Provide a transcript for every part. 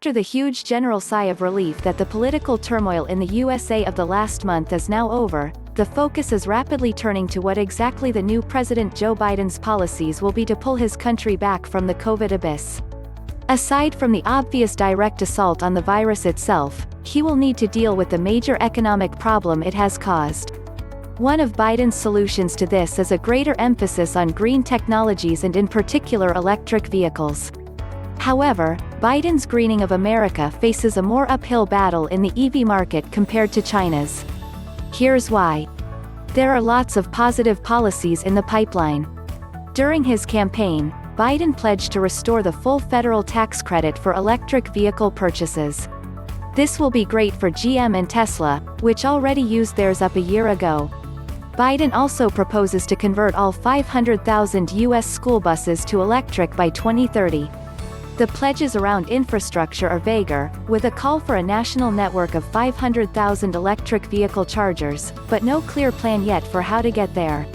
After the huge general sigh of relief that the political turmoil in the USA of the last month is now over, the focus is rapidly turning to what exactly the new President Joe Biden's policies will be to pull his country back from the COVID abyss. Aside from the obvious direct assault on the virus itself, he will need to deal with the major economic problem it has caused. One of Biden's solutions to this is a greater emphasis on green technologies and in particular electric vehicles. However, Biden's greening of America faces a more uphill battle in the EV market compared to China's. Here's why. There are lots of positive policies in the pipeline. During his campaign, Biden pledged to restore the full federal tax credit for electric vehicle purchases. This will be great for GM and Tesla, which already used theirs up a year ago. Biden also proposes to convert all 500,000 U.S. school buses to electric by 2030. The pledges around infrastructure are vaguer, with a call for a national network of 500,000 electric vehicle chargers, but no clear plan yet for how to get there.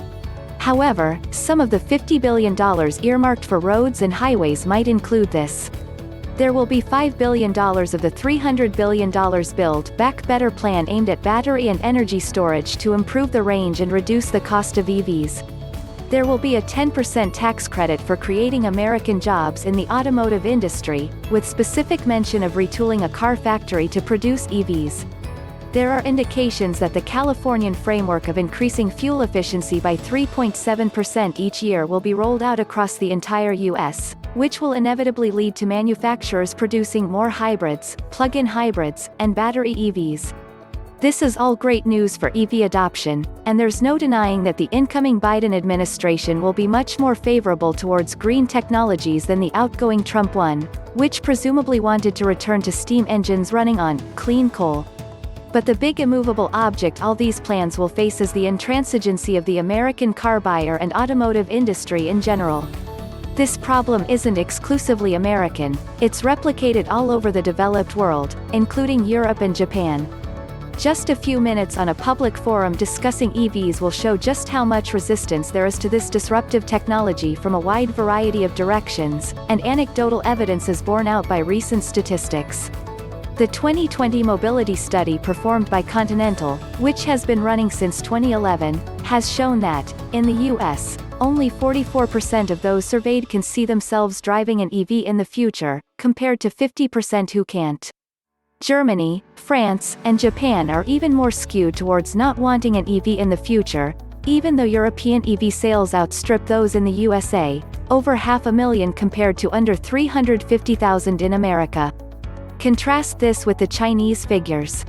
However, some of the $50 billion earmarked for roads and highways might include this. There will be $5 billion of the $300 billion Build Back Better plan aimed at battery and energy storage to improve the range and reduce the cost of EVs. There will be a 10% tax credit for creating American jobs in the automotive industry, with specific mention of retooling a car factory to produce EVs. There are indications that the Californian framework of increasing fuel efficiency by 3.7% each year will be rolled out across the entire U.S., which will inevitably lead to manufacturers producing more hybrids, plug-in hybrids, and battery EVs. This is all great news for EV adoption, and there's no denying that the incoming Biden administration will be much more favorable towards green technologies than the outgoing Trump one, which presumably wanted to return to steam engines running on clean coal. But the big immovable object all these plans will face is the intransigency of the American car buyer and automotive industry in general. This problem isn't exclusively American, it's replicated all over the developed world, including Europe and Japan. Just a few minutes on a public forum discussing EVs will show just how much resistance there is to this disruptive technology from a wide variety of directions, and anecdotal evidence is borne out by recent statistics. The 2020 mobility study performed by Continental, which has been running since 2011, has shown that, in the US, only 44% of those surveyed can see themselves driving an EV in the future, compared to 50% who can't. Germany, France, and Japan are even more skewed towards not wanting an EV in the future, even though European EV sales outstrip those in the USA, over 500,000 compared to under 350,000 in America. Contrast this with the Chinese figures.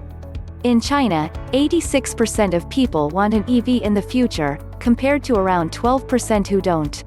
In China, 86% of people want an EV in the future, compared to around 12% who don't.